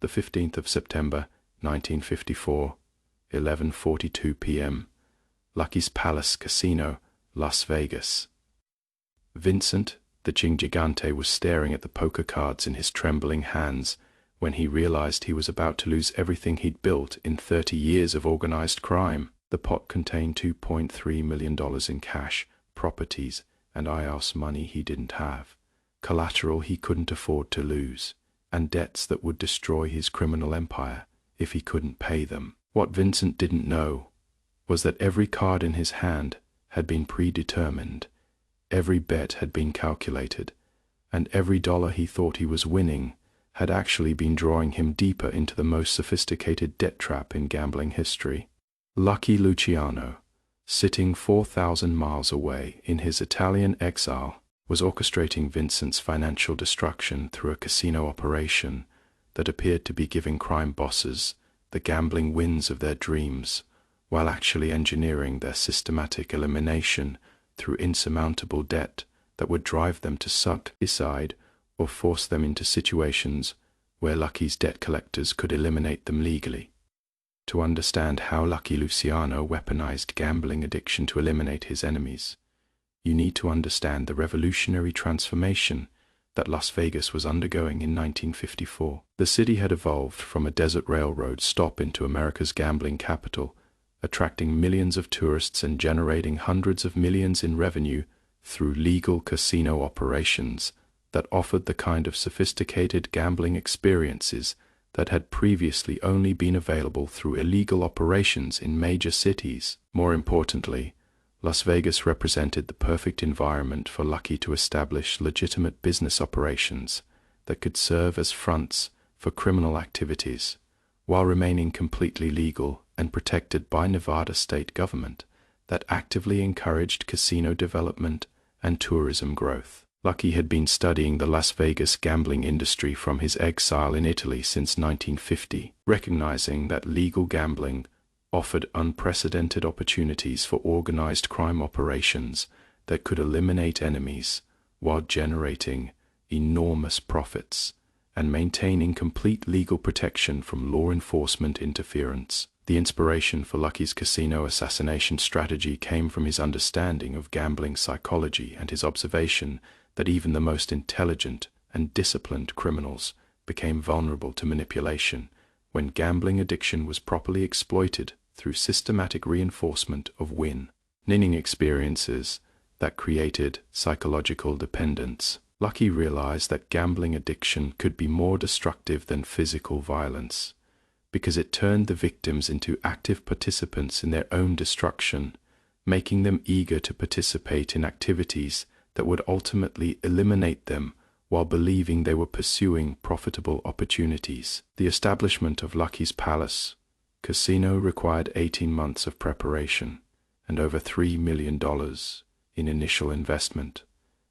the 15th of September, 1954, 11:42 p.m., Lucky's Palace Casino, Las Vegas. Vincent, the Ching Gigante, was staring at the poker cards in his trembling hands when he realized he was about to lose everything he'd built in 30 years of organized crime. The pot contained $2.3 million in cash, properties, and IRS money he didn't have, collateral he couldn't afford to lose, and debts that would destroy his criminal empire if he couldn't pay them. What Vincent didn't know was that every card in his hand had been predetermined, every bet had been calculated, and every dollar he thought he was winning had actually been drawing him deeper into the most sophisticated debt trap in gambling history. Lucky Luciano, sitting 4,000 miles away in his Italian exile, was orchestrating Vincent's financial destruction through a casino operation that appeared to be giving crime bosses the gambling wins of their dreams, while actually engineering their systematic elimination through insurmountable debt that would drive them to suicide or force them into situations where Lucky's debt collectors could eliminate them legally. To understand how Lucky Luciano weaponized gambling addiction to eliminate his enemies, you need to understand the revolutionary transformation that Las Vegas was undergoing in 1954. The city had evolved from a desert railroad stop into America's gambling capital, attracting millions of tourists and generating hundreds of millions in revenue through legal casino operations that offered the kind of sophisticated gambling experiences that had previously only been available through illegal operations in major cities. More importantly, Las Vegas represented the perfect environment for Lucky to establish legitimate business operations that could serve as fronts for criminal activities, while remaining completely legal and protected by Nevada state government that actively encouraged casino development and tourism growth. Lucky had been studying the Las Vegas gambling industry from his exile in Italy since 1950, recognizing that legal gambling offered unprecedented opportunities for organized crime operations that could eliminate enemies while generating enormous profits and maintaining complete legal protection from law enforcement interference. The inspiration for Lucky's casino assassination strategy came from his understanding of gambling psychology and his observation that even the most intelligent and disciplined criminals became vulnerable to manipulation when gambling addiction was properly exploited through systematic reinforcement of winning experiences that created psychological dependence. Lucky realized that gambling addiction could be more destructive than physical violence, because it turned the victims into active participants in their own destruction, making them eager to participate in activities that would ultimately eliminate them while believing they were pursuing profitable opportunities. The establishment of Lucky's Palace Casino required 18 months of preparation and over $3 million in initial investment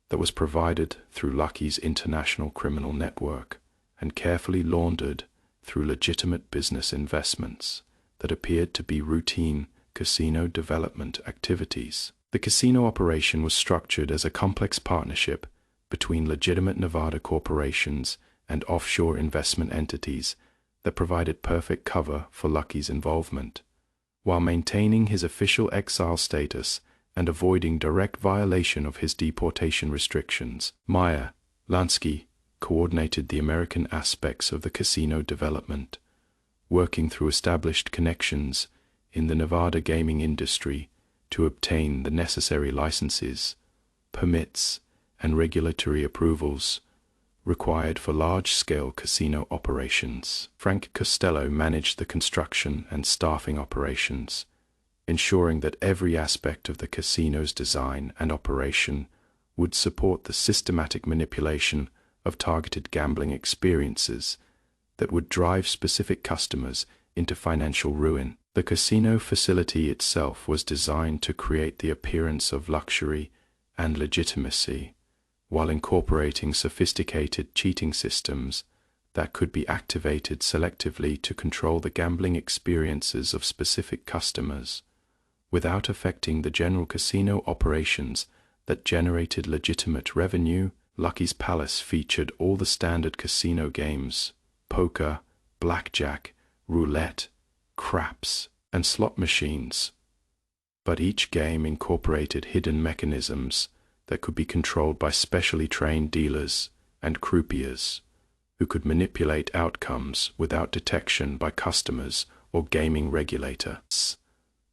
that was provided through Lucky's international criminal network and carefully laundered through legitimate business investments that appeared to be routine casino development activities. The casino operation was structured as a complex partnership between legitimate Nevada corporations and offshore investment entities that provided perfect cover for Lucky's involvement, while maintaining his official exile status and avoiding direct violation of his deportation restrictions. Meyer Lansky coordinated the American aspects of the casino development, working through established connections in the Nevada gaming industry to obtain the necessary licenses, permits, and regulatory approvals required for large-scale casino operations. Frank Costello managed the construction and staffing operations, ensuring that every aspect of the casino's design and operation would support the systematic manipulation of targeted gambling experiences that would drive specific customers into financial ruin. The casino facility itself was designed to create the appearance of luxury and legitimacy, while incorporating sophisticated cheating systems that could be activated selectively to control the gambling experiences of specific customers, without affecting the general casino operations that generated legitimate revenue. Lucky's Palace featured all the standard casino games: poker, blackjack, roulette, craps, and slot machines. But each game incorporated hidden mechanisms that could be controlled by specially trained dealers and croupiers who could manipulate outcomes without detection by customers or gaming regulators.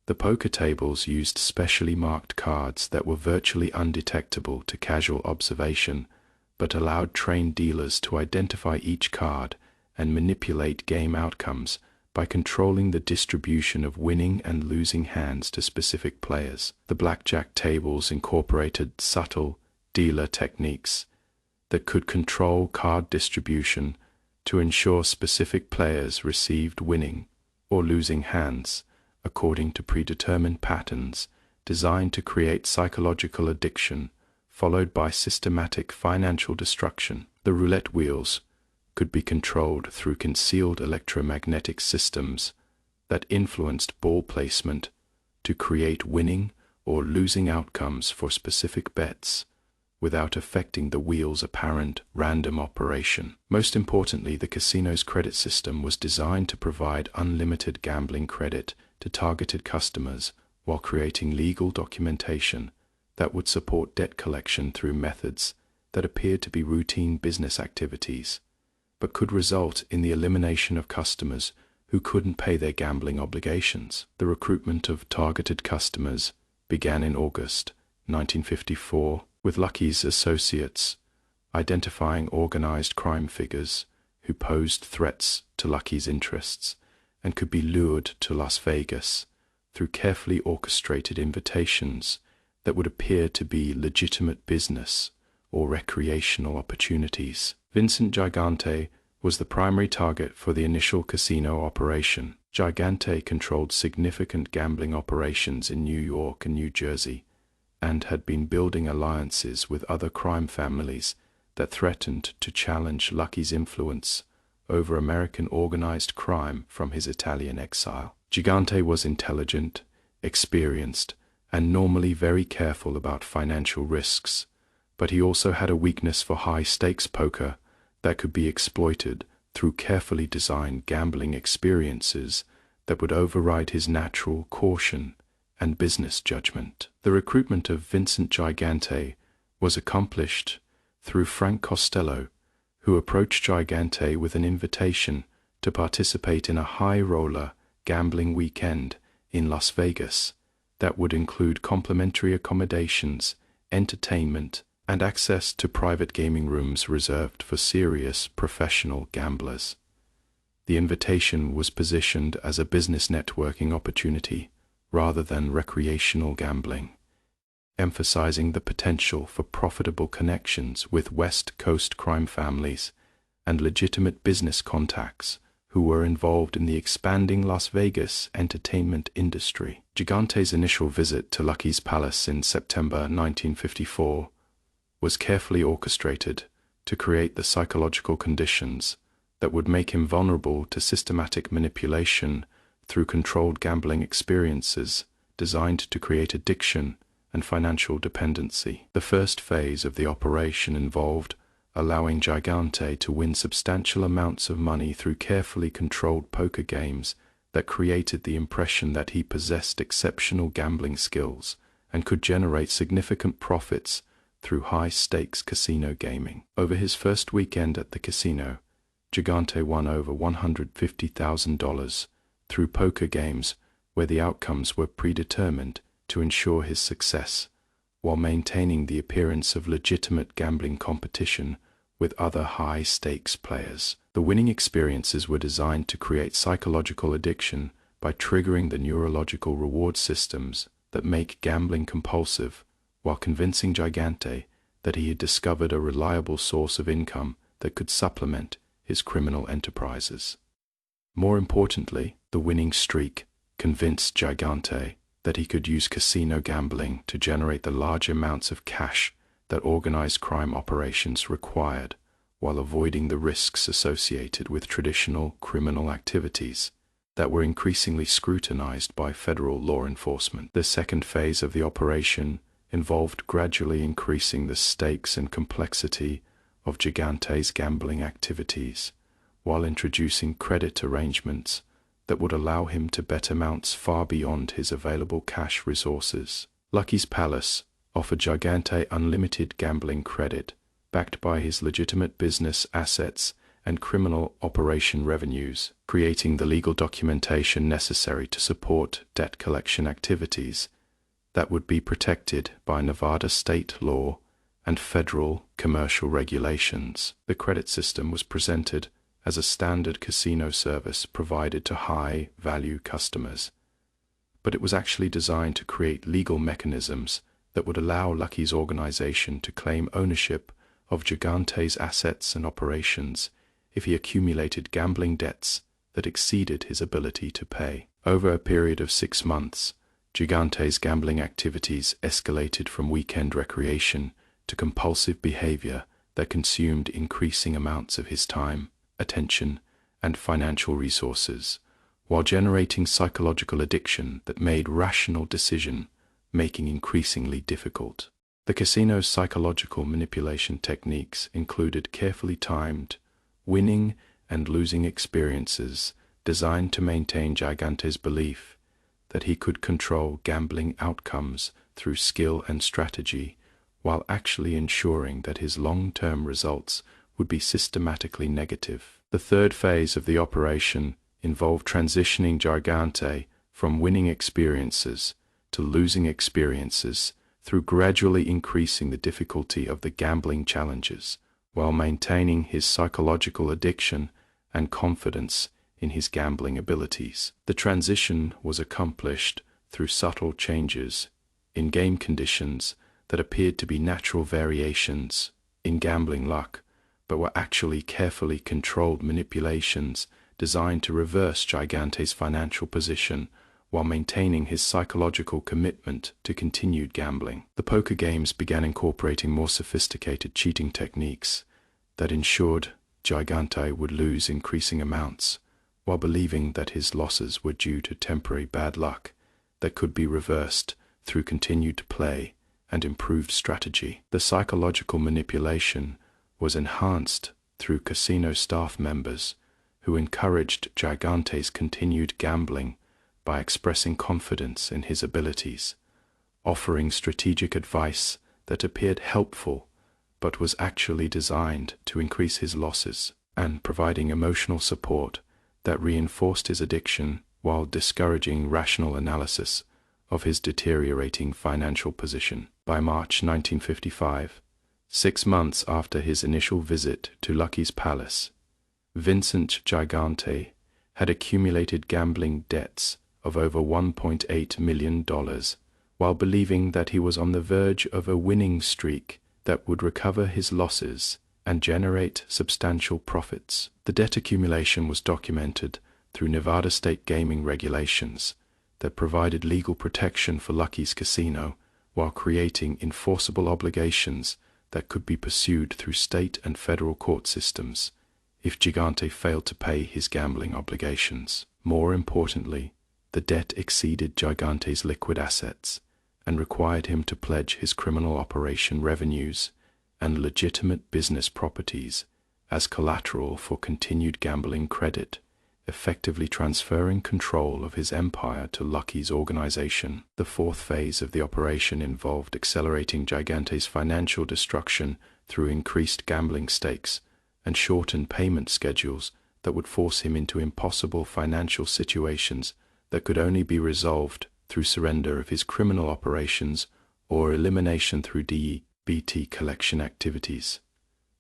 The poker tables used specially marked cards that were virtually undetectable to casual observation, but allowed trained dealers to identify each card and manipulate game outcomes by controlling the distribution of winning and losing hands to specific players. The blackjack tables incorporated subtle dealer techniques that could control card distribution to ensure specific players received winning or losing hands according to predetermined patterns designed to create psychological addiction, followed by systematic financial destruction. The roulette wheels could be controlled through concealed electromagnetic systems that influenced ball placement to create winning or losing outcomes for specific bets without affecting the wheel's apparent random operation. Most importantly, the casino's credit system was designed to provide unlimited gambling credit to targeted customers while creating legal documentation that would support debt collection through methods that appeared to be routine business activities, but could result in the elimination of customers who couldn't pay their gambling obligations. The recruitment of targeted customers began in August 1954, with Lucky's associates identifying organized crime figures who posed threats to Lucky's interests and could be lured to Las Vegas through carefully orchestrated invitations that would appear to be legitimate business or recreational opportunities. Vincent Gigante was the primary target for the initial casino operation. Gigante controlled significant gambling operations in New York and New Jersey, and had been building alliances with other crime families that threatened to challenge Lucky's influence over American organized crime from his Italian exile. Gigante was intelligent, experienced, and normally very careful about financial risks, but he also had a weakness for high-stakes poker that could be exploited through carefully designed gambling experiences that would override his natural caution and business judgment. The recruitment of Vincent Gigante was accomplished through Frank Costello, who approached Gigante with an invitation to participate in a high-roller gambling weekend in Las Vegas that would include complimentary accommodations, entertainment, and access to private gaming rooms reserved for serious professional gamblers. The invitation was positioned as a business networking opportunity rather than recreational gambling, emphasizing the potential for profitable connections with West Coast crime families and legitimate business contacts who were involved in the expanding Las Vegas entertainment industry. Gigante's initial visit to Lucky's Palace in September 1954 was carefully orchestrated to create the psychological conditions that would make him vulnerable to systematic manipulation through controlled gambling experiences designed to create addiction and financial dependency. The first phase of the operation involved allowing Gigante to win substantial amounts of money through carefully controlled poker games that created the impression that he possessed exceptional gambling skills and could generate significant profits through high-stakes casino gaming. Over his first weekend at the casino, Gigante won over $150,000 through poker games where the outcomes were predetermined to ensure his success, while maintaining the appearance of legitimate gambling competition with other high-stakes players. The winning experiences were designed to create psychological addiction by triggering the neurological reward systems that make gambling compulsive, while convincing Gigante that he had discovered a reliable source of income that could supplement his criminal enterprises. More importantly, the winning streak convinced Gigante that he could use casino gambling to generate the large amounts of cash that organized crime operations required, while avoiding the risks associated with traditional criminal activities that were increasingly scrutinized by federal law enforcement. The second phase of the operation involved gradually increasing the stakes and complexity of Gigante's gambling activities, while introducing credit arrangements that would allow him to bet amounts far beyond his available cash resources. Lucky's Palace offered Gigante unlimited gambling credit, backed by his legitimate business assets and criminal operation revenues, creating the legal documentation necessary to support debt collection activities that would be protected by Nevada state law and federal commercial regulations. The credit system was presented as a standard casino service provided to high-value customers, but it was actually designed to create legal mechanisms that would allow Lucky's organization to claim ownership of Gigante's assets and operations if he accumulated gambling debts that exceeded his ability to pay. Over a period of 6 months, Gigante's gambling activities escalated from weekend recreation to compulsive behavior that consumed increasing amounts of his time, attention, and financial resources, while generating psychological addiction that made rational decision-making increasingly difficult. The casino's psychological manipulation techniques included carefully timed winning and losing experiences designed to maintain Gigante's belief that he could control gambling outcomes through skill and strategy, while actually ensuring that his long-term results would be systematically negative. The third phase of the operation involved transitioning Gigante from winning experiences to losing experiences through gradually increasing the difficulty of the gambling challenges, while maintaining his psychological addiction and confidence in his gambling abilities. The transition was accomplished through subtle changes in game conditions that appeared to be natural variations in gambling luck, but were actually carefully controlled manipulations designed to reverse Gigante's financial position while maintaining his psychological commitment to continued gambling. The poker games began incorporating more sophisticated cheating techniques that ensured Gigante would lose increasing amounts, while believing that his losses were due to temporary bad luck that could be reversed through continued play and improved strategy. The psychological manipulation was enhanced through casino staff members who encouraged Gigante's continued gambling by expressing confidence in his abilities, offering strategic advice that appeared helpful but was actually designed to increase his losses, and providing emotional support that reinforced his addiction while discouraging rational analysis of his deteriorating financial position. By March 1955, 6 months after his initial visit to Lucky's Palace, Vincent Gigante had accumulated gambling debts of over $1.8 million, while believing that he was on the verge of a winning streak that would recover his losses and generate substantial profits. The debt accumulation was documented through Nevada state gaming regulations that provided legal protection for Lucky's casino while creating enforceable obligations that could be pursued through state and federal court systems if Gigante failed to pay his gambling obligations. More importantly, the debt exceeded Gigante's liquid assets and required him to pledge his criminal operation revenues and legitimate business properties as collateral for continued gambling credit, effectively transferring control of his empire to Lucky's organization. The fourth phase of the operation involved accelerating Gigante's financial destruction through increased gambling stakes and shortened payment schedules that would force him into impossible financial situations that could only be resolved through surrender of his criminal operations or elimination through DBT collection activities.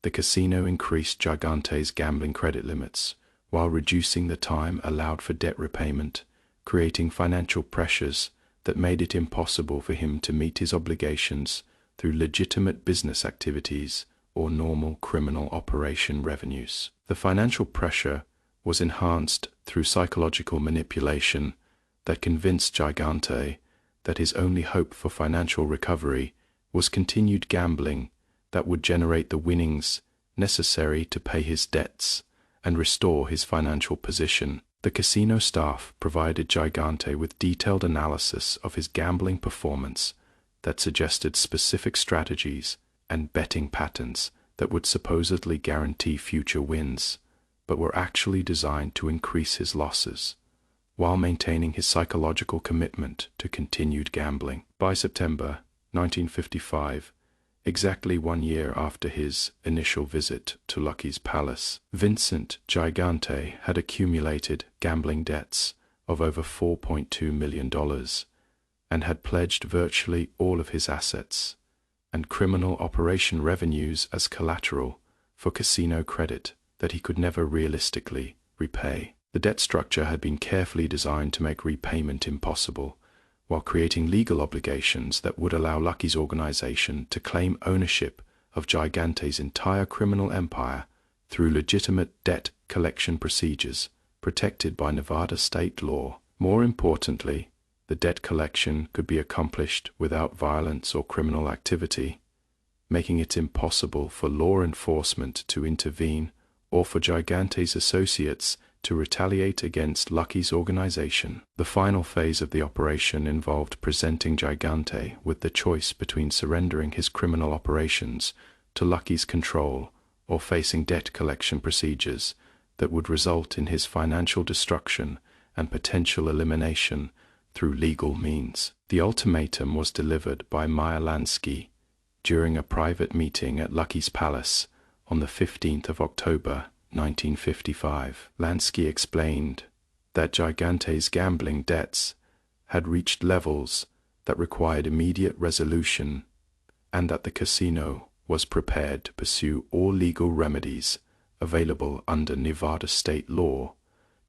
The casino increased Gigante's gambling credit limits, while reducing the time allowed for debt repayment, creating financial pressures that made it impossible for him to meet his obligations through legitimate business activities or normal criminal operation revenues. The financial pressure was enhanced through psychological manipulation that convinced Gigante that his only hope for financial recovery was continued gambling that would generate the winnings necessary to pay his debts and restore his financial position. The casino staff provided Gigante with detailed analysis of his gambling performance that suggested specific strategies and betting patterns that would supposedly guarantee future wins, but were actually designed to increase his losses, while maintaining his psychological commitment to continued gambling. By September 1955, exactly 1 year after his initial visit to Lucky's palace, Vincent Gigante had accumulated gambling debts of over $4.2 million and had pledged virtually all of his assets and criminal operation revenues as collateral for casino credit that he could never realistically repay. The debt structure had been carefully designed to make repayment impossible, while creating legal obligations that would allow Lucky's organization to claim ownership of Gigante's entire criminal empire through legitimate debt collection procedures protected by Nevada state law. More importantly, the debt collection could be accomplished without violence or criminal activity, making it impossible for law enforcement to intervene or for Gigante's associates to retaliate against Lucky's organization. The final phase of the operation involved presenting Gigante with the choice between surrendering his criminal operations to Lucky's control or facing debt collection procedures that would result in his financial destruction and potential elimination through legal means. The ultimatum was delivered by Meyer Lansky during a private meeting at Lucky's palace on the 15th of October 1955. Lansky explained that Gigante's gambling debts had reached levels that required immediate resolution and that the casino was prepared to pursue all legal remedies available under Nevada state law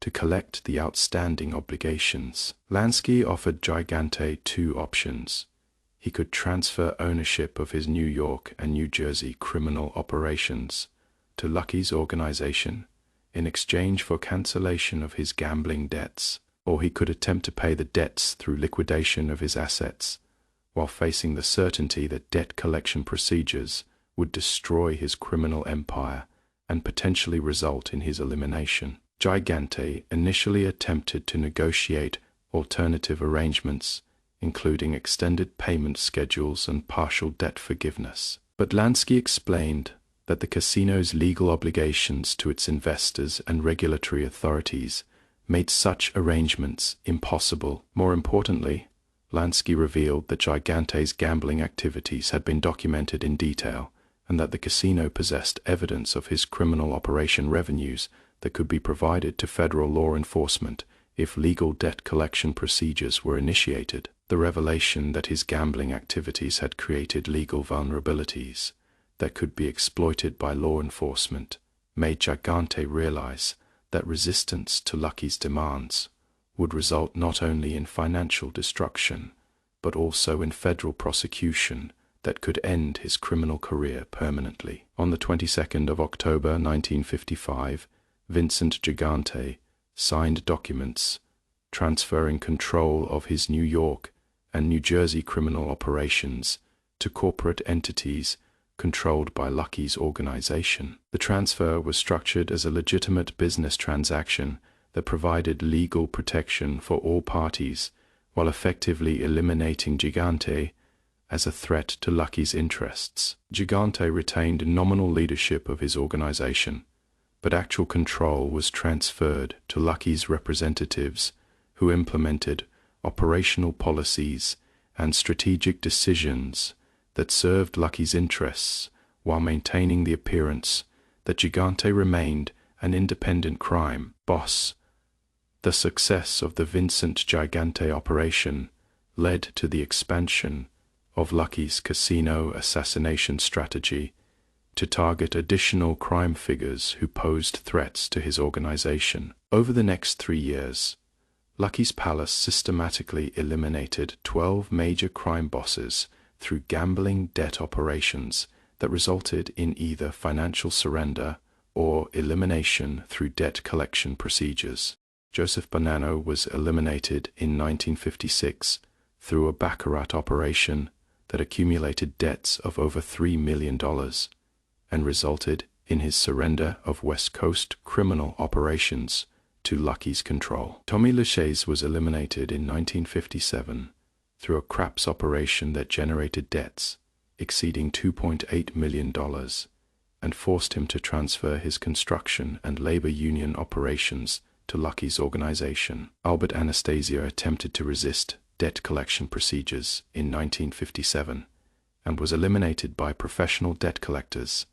to collect the outstanding obligations. Lansky offered Gigante two options. He could transfer ownership of his New York and New Jersey criminal operations to Lucky's organization in exchange for cancellation of his gambling debts, or he could attempt to pay the debts through liquidation of his assets, while facing the certainty that debt collection procedures would destroy his criminal empire and potentially result in his elimination. Gigante initially attempted to negotiate alternative arrangements, including extended payment schedules and partial debt forgiveness. But Lansky explained that the casino's legal obligations to its investors and regulatory authorities made such arrangements impossible. More importantly, Lansky revealed that Gigante's gambling activities had been documented in detail and that the casino possessed evidence of his criminal operation revenues that could be provided to federal law enforcement if legal debt collection procedures were initiated. The revelation that his gambling activities had created legal vulnerabilities that could be exploited by law enforcement made Gigante realize that resistance to Lucky's demands would result not only in financial destruction, but also in federal prosecution that could end his criminal career permanently. On the 22nd of October 1955, Vincent Gigante signed documents transferring control of his New York and New Jersey criminal operations to corporate entities controlled by Lucky's organization. The transfer was structured as a legitimate business transaction that provided legal protection for all parties while effectively eliminating Gigante as a threat to Lucky's interests. Gigante retained nominal leadership of his organization, but actual control was transferred to Lucky's representatives, who implemented operational policies and strategic decisions that served Lucky's interests while maintaining the appearance that Gigante remained an independent crime boss. The success of the Vincent Gigante operation led to the expansion of Lucky's casino assassination strategy to target additional crime figures who posed threats to his organization. Over the next 3 years, Lucky's palace systematically eliminated 12 major crime bosses through gambling debt operations that resulted in either financial surrender or elimination through debt collection procedures. Joseph Bonanno was eliminated in 1956 through a baccarat operation that accumulated debts of over $3 million and resulted in his surrender of West Coast criminal operations to Lucky's control. Tommy Lachey's was eliminated in 1957 through a craps operation that generated debts exceeding $2.8 million and forced him to transfer his construction and labor union operations to Lucky's organization. Albert Anastasia attempted to resist debt collection procedures in 1957 and was eliminated by professional debt collectors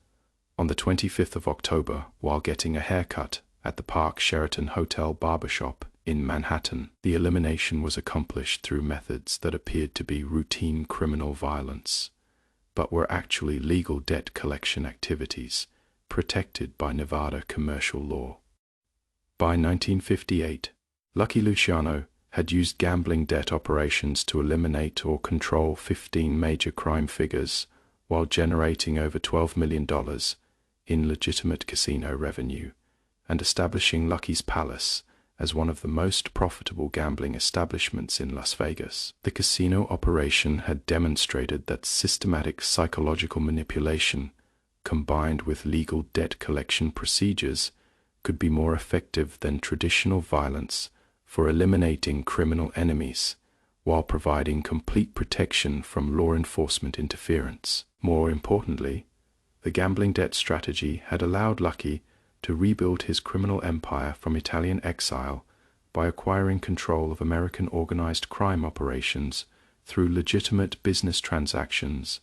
on the 25th of October while getting a haircut at the Park Sheraton Hotel barbershop in Manhattan. The elimination was accomplished through methods that appeared to be routine criminal violence, but were actually legal debt collection activities protected by Nevada commercial law. By 1958, Lucky Luciano had used gambling debt operations to eliminate or control 15 major crime figures while generating over $12 million in legitimate casino revenue and establishing Lucky's Palace as one of the most profitable gambling establishments in Las Vegas. The casino operation had demonstrated that systematic psychological manipulation combined with legal debt collection procedures could be more effective than traditional violence for eliminating criminal enemies, while providing complete protection from law enforcement interference. More importantly, the gambling debt strategy had allowed Lucky to rebuild his criminal empire from Italian exile by acquiring control of American organized crime operations through legitimate business transactions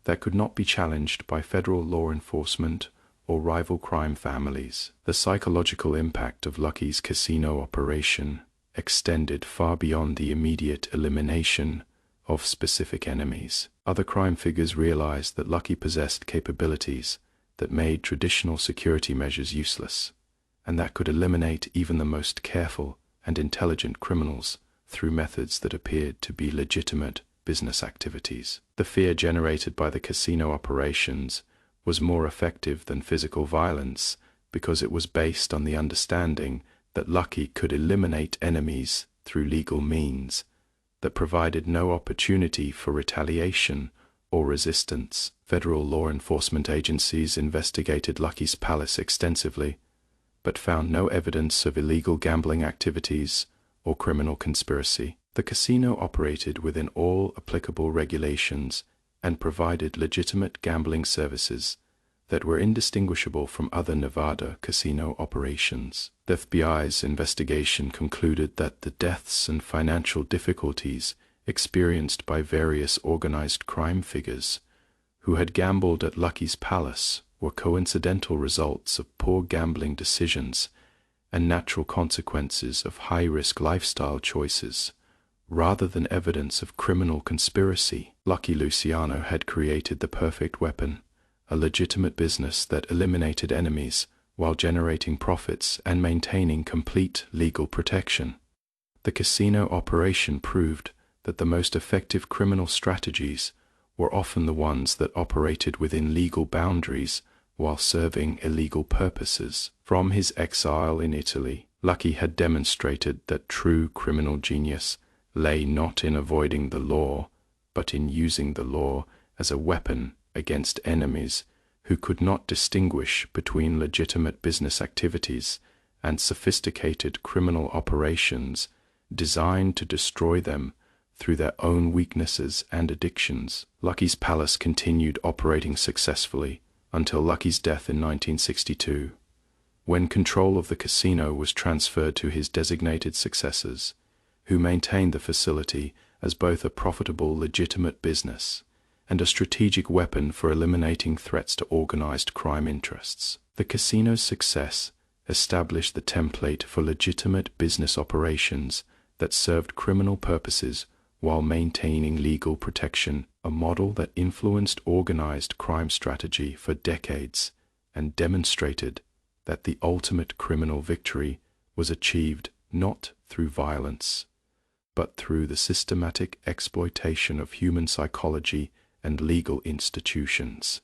that could not be challenged by federal law enforcement or rival crime families. The psychological impact of Lucky's casino operation extended far beyond the immediate elimination of specific enemies. Other crime figures realized that Lucky possessed capabilities that made traditional security measures useless, and that could eliminate even the most careful and intelligent criminals through methods that appeared to be legitimate business activities. The fear generated by the casino operations was more effective than physical violence because it was based on the understanding that Lucky could eliminate enemies through legal means that provided no opportunity for retaliation or resistance. Federal law enforcement agencies investigated Lucky's Palace extensively, but found no evidence of illegal gambling activities or criminal conspiracy. The casino operated within all applicable regulations and provided legitimate gambling services that were indistinguishable from other Nevada casino operations. The FBI's investigation concluded that the deaths and financial difficulties experienced by various organized crime figures who had gambled at Lucky's Palace were coincidental results of poor gambling decisions and natural consequences of high-risk lifestyle choices, rather than evidence of criminal conspiracy. Lucky Luciano had created the perfect weapon, a legitimate business that eliminated enemies while generating profits and maintaining complete legal protection. The casino operation proved that the most effective criminal strategies were often the ones that operated within legal boundaries while serving illegal purposes. From his exile in Italy, Lucky had demonstrated that true criminal genius lay not in avoiding the law, but in using the law as a weapon against enemies who could not distinguish between legitimate business activities and sophisticated criminal operations designed to destroy them through their own weaknesses and addictions. Lucky's Palace continued operating successfully until Lucky's death in 1962, when control of the casino was transferred to his designated successors, who maintained the facility as both a profitable, legitimate business and a strategic weapon for eliminating threats to organized crime interests. The casino's success established the template for legitimate business operations that served criminal purposes while maintaining legal protection, a model that influenced organized crime strategy for decades and demonstrated that the ultimate criminal victory was achieved not through violence, but through the systematic exploitation of human psychology and legal institutions.